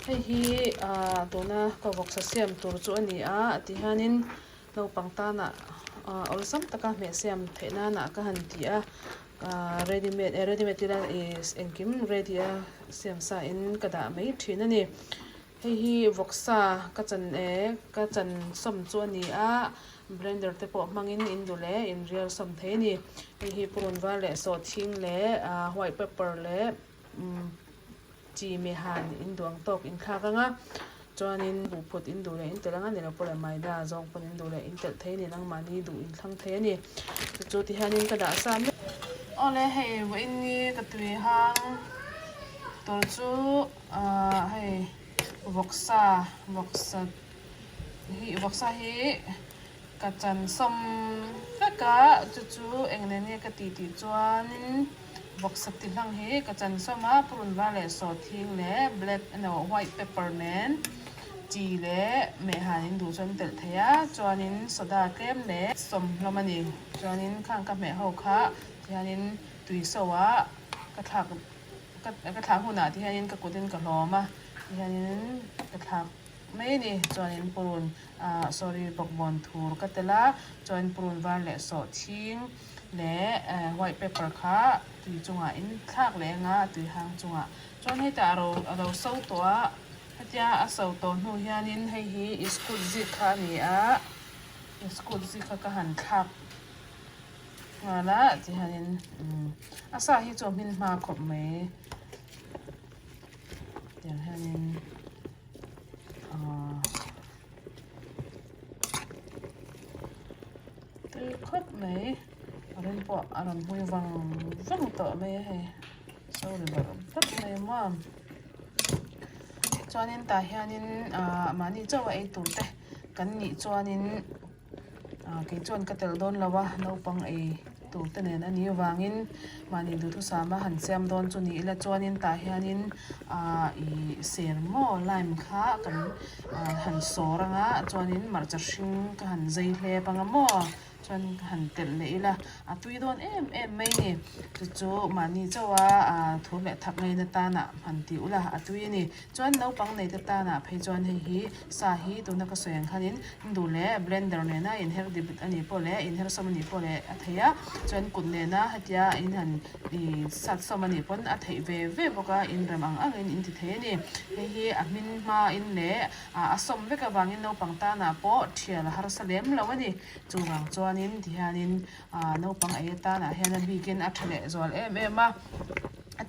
hei hi tuna ka voksa siam tur chu ani a tihanin no pangtana olsam taka me siam theina na ka han ti a ready made tila is engkim ready a siam sa in kada mai thina ni hei hi voksa ka chan som chu ani a blender te pawh hmangin in dule in real som the ni hei hi purun wa le so thing le white pepper le chi me han in duang tok in khakanga chuanin bu phut in dule in telanga nela pole maida zong pon in dule in tel thei ni nang mani du in thlang thei ni chu ti hanin ka da sam ole hei wa in ni ka tui hang tol chu hei voksa hi ka chan som ka chu engne ni ka ti chuanin voksa ti hlang hi ka chan soma purun wa le so thing le black white pepper nen chi le me hanin du chon tel theya chuanin soda kem le som hlomani chuanin khang ka me ho kha hianin tui sowa ka thak huna ti hianin ka kudin ka hloma hianin ka thak mai ni chuanin purun bokbon thur ka tela chuan purun wa le so thing le white pepper kha tui chunga in thak le nga tui hang chunga chuan hei ta ro so to a hatia a so to hnu hianin hei hi school zik kha ni a school zik kha ka han thak ngala ti hanin asa hi chu min ma khop mai tiang hanin tui khop mai aron po aron hui wang to mai he so le phot mai ma chuanin ta hianin mani chawa ei tur te kan ni chuanin ke chuan ka tel don lawa no pang ei tur te nen ani wangin mani du thu sama han siam don chu ni la chuanin ta hianin i ser mo lime kha kan han soranga chuanin marcha hring ka han zei hle panga mo chuan han tel le ila atui don em mai ni chu mani chawa thu le thak nei na ta na han ti ula atui ni chuan no pang nei ta ta na phei chuan hei hi sa hi tu na ka soeng khanin du le blender ne na in her dibit ani pole in her som ani pole a theya chuan kun ne na hatia in han i sat som ani pon a thei ve boka in ramang angin in ti the ni hei hi a min ma in le a som veka wangin no pang ta na po thial har salem lawani chuwang chuanin thianin no pang ai ta na hian weekend a thale zol ma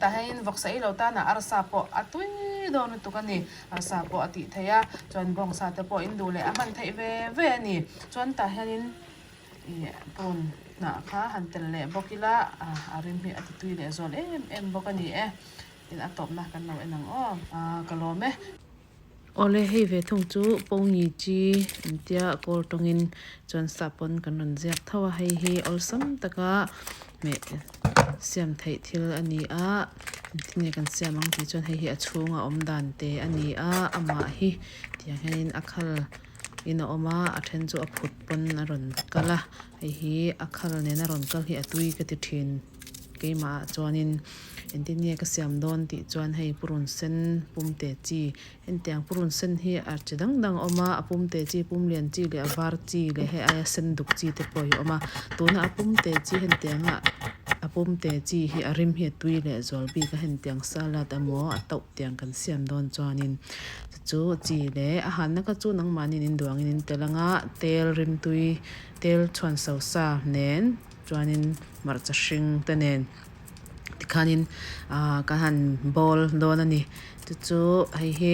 ta hain voksa i lo ta na arsa po atui don tu kan ni arsa po ati theya chuan bong sa te po in du le aman thei ve ni chuan ta hianin pon na kha han tel le bokila arim hi ati tui le zol bokani in atop na kan no enang kalome ole hei ve thung chu pongi chi intia kor tongin chon sapon kanon ziak thawa hei hi olsam taka me siam thei thil ani a tine kan siamang ti chon hei hi achhunga omdan te ani a ama hi tiang hian akhal ina oma athen chu a phut pon a ron kala hei hi akhal ne na ron kal hi atui ka ti thin keima chuanin endinia ka siam don ti chuan hei purun sen pumte chi entiang purun sen hi archidang dang oma apumte chi pumlian chi le avar chi le he aya sen duk chi te poi oma tuna apumte chi hentianga apumte chi hi arim hi tui le zolbi ka hentiang salad amo atau tiang kan siam don chuanin chu chi le a han na ka chu nang manin in duangin in telanga tel rim tui tel chuan so sa nen chuanin marcha hring te nen tikhanin ka han bol don ani chu hei hi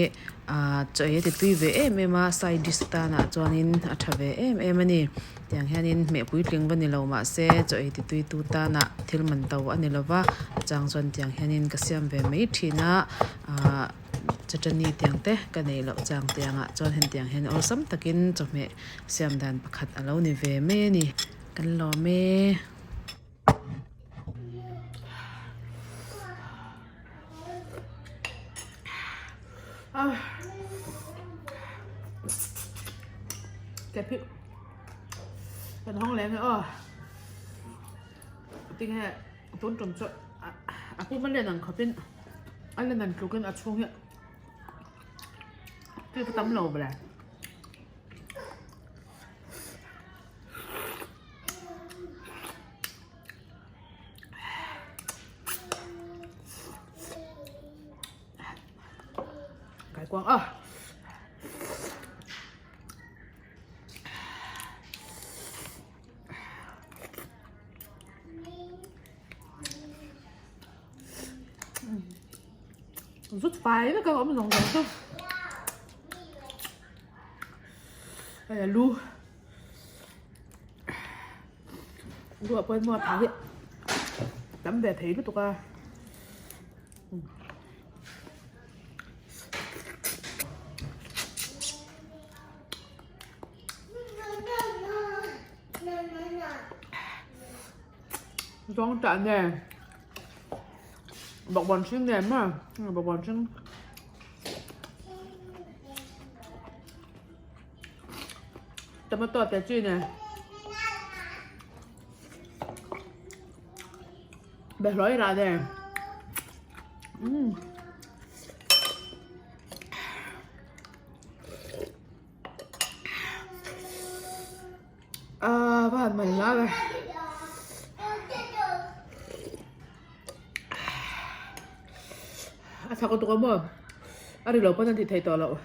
choi ti tui ve ma side dish ta na chuanin a thave ani tiang hianin me pui tling bani lo ma se choi ti tui tu ta na thil man taw ani lova chang chuan tiang hianin ka siam ve mai thina chutney tiang te ka nei lo chang tianga chuan hen tiang hen awesam takin chome siam dan pakhat alo ni ve me ni kan lo me cái phim phần hong lén nữa tiếng hè tốn trồng trộn cũng vấn đề là khó tin anh lên lần chú kênh chung hiện cái tấm lồ là cái quang rút phái với các ông dòng dòng không đây là lu ở bên ngoài tháo hiện tắm về thấy với tụi ca rong trạn nè bọc bòn xinh đẹp mà bọc bòn xinh tomato bé chi nè bé lối ra nè bạn mình ra đây 사고 또 가면 아리 러버한테 돼 있더라고.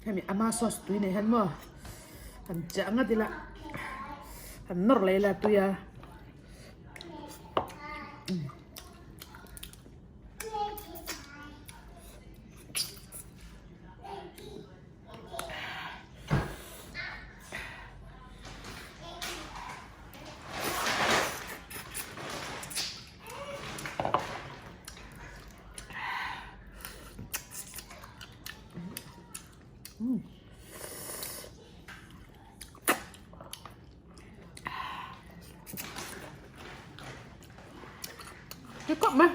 Hemi ama sauce tu ini han mo. Han jangan dila. Han nor lela tu ya. Cái cọng mà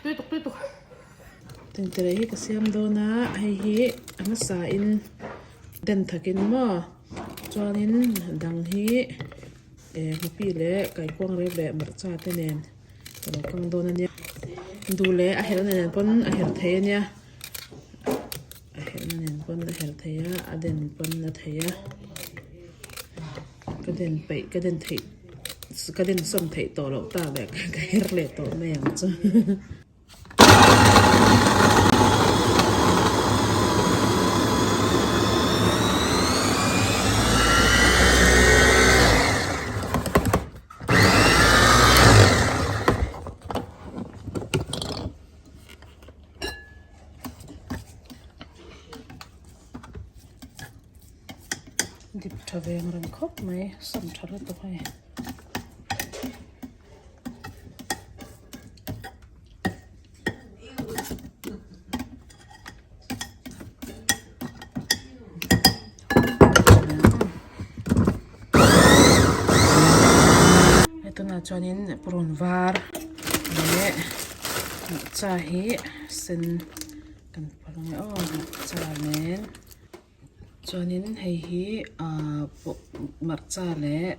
tuy tục từng từ đấy cái xem đâu na hay hi anh sa in đèn thakin mà cho nên đằng hi một pi lệ cái quang rê bẹ mặt cha thế nên còn căng đâu nhaดูแลอาหารเนี่ยปนอาหารไทยเนี่ยอาหารเนี่ยปนอาหารไทยอาเด่นปนอาไทยก็เด่นไปก็เด่นไทยก็เด่นส่งไทยต่อหลอกตาแบบก็เฮร์เลต่อแม่งจ้ะดิบทะเวงรังคบไหมสัมผัสตัวให้itu na jonin purun var ne cahi sen kan parang canen jonin hei hi marcha le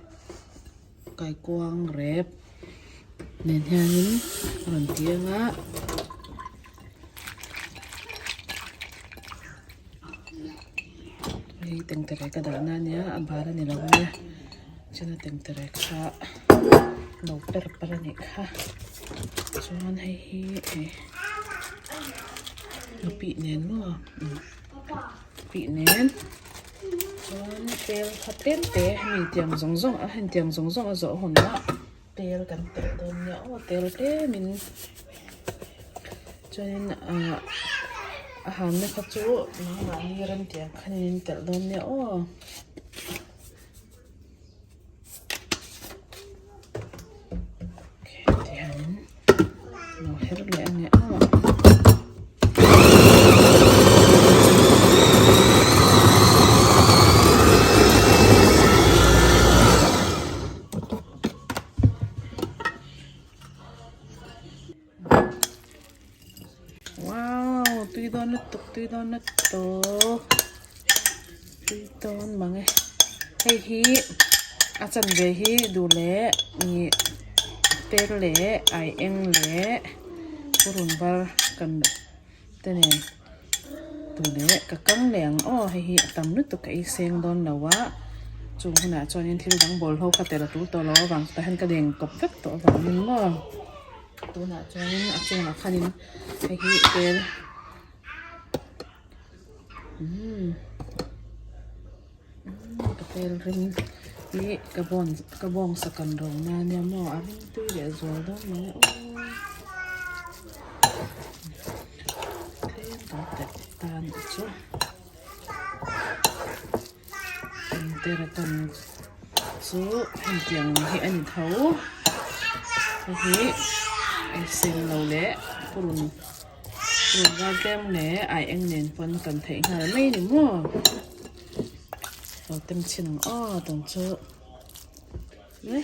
kai kuang rep nen hianin ron tianga hei teng tere ka da na nia abara ni lawa nia chana teng tere kha no per para ni kha chuan hei hi no pi nen mo pi nen chuan tel khaten te mi tiang zong zong a hen tiang zong zong a zo hon na tel kan tel don nia o tel te min chuan a han na kha chu ma ni ran tiang khanin tel don nia o no her le ania o wow tui don na to tui don mange hei hi achan ve hi du le ni tel le ai eng le purun bar kan tenen tu le ka kang leng hei hi tam nu to kai seng don lawa chung huna chonin thil dang bol ho ka tela tu to lo wang ta han ka deng kop vek to wang min mo tu na chonin a chung a khanin hei hi tel ka tel ring hi ka bong sakan rong na nya mo a ring tui le zo do me tan chu tera tan chu hentiang hi ani tho hi ai sing lo le purun ga tem le ai eng nen pon kan thei ha mai ni mo lo tem chin tong chu ne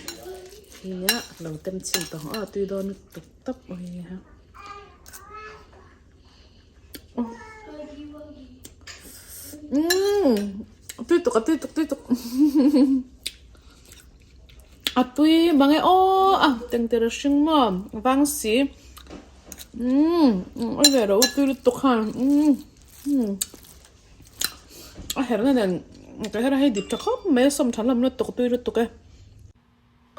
hi ya lo tem chin tong tui don tuk tap hi ha tui tuk tui bangai teng tera shing mo wang si oi ve ro tui tuk han her na nen ka her hai dip chakop me som thalam na tuk tui tuk e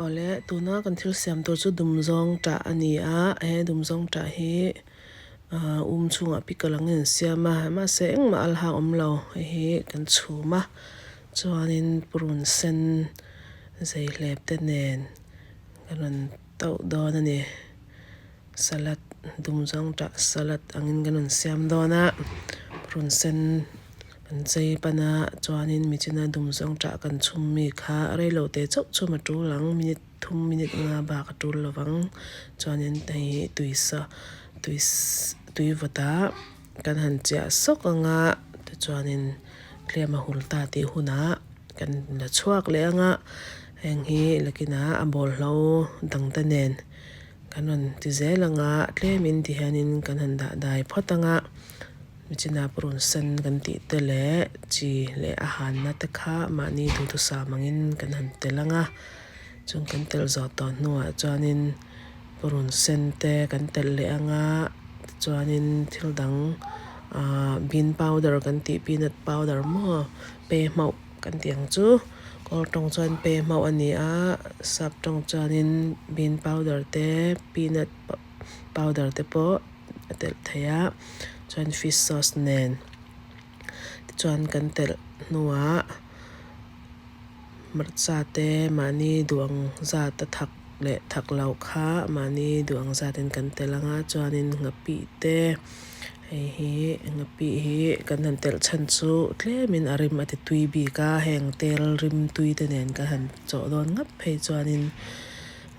ole tuna kan thil siam to chu dumzong ta ani he dumzong ta hi chunga pikalangin siama ma se engma alha omlo hi kan chuma chuanin purun sen zei hlep te nen kanan tau dona ni salad dumzong ta salad angin kanan siam dona purun sen kan zei pana chuanin michina dumzong ta kan chum mi kha reilo te chau chuma tu lang minute 2 minute nga ba ka tu lawang chuanin tai tui vata kan han cha sok anga te chuanin klema hulta ti huna kan la chuak le anga heng hi lakina abol hlo dang ta nen kanon ti zelanga tlemin ti hanin kan han da dai photanga michina purun san kan ti tele chi le ahan na ta kha mani tu sa mangin kan han telanga chung kan tel zo to nuwa chuanin purun sen te kan tel le anga chuanin thil dang bean powder kan ti peanut powder mo pe mau kan tiang chu kol tong chuan pe mau ani sap tong chuanin bean powder te peanut powder te po tel thaya chuan fish sauce nen chuan kan tel nuwa marcha te mani duang za ta thak le thak lau kha mani duang za ten kan telanga chuanin ngapi te hi ngapi hi kan han tel chan chu tlemin arim ati tui bi ka heng tel rim tui te nen ka han cho don ngap phei chuanin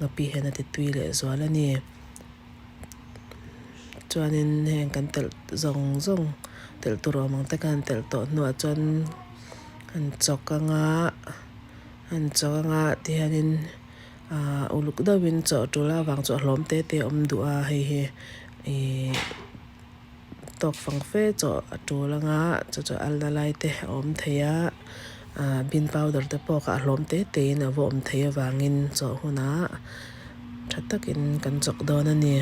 ngapi hen ati tui le zwala ni chuanin heng kan tel zong tel turo mang te kan tel to nuwa chuan han chokanga ti hanin uluk dawin cho tula wang cho hlom te om du hei tok fang fe cho atulanga cho alna lai te om theya bean powder te po ka hlom te na vom theya wangin cho huna thatakin kan chok dona ni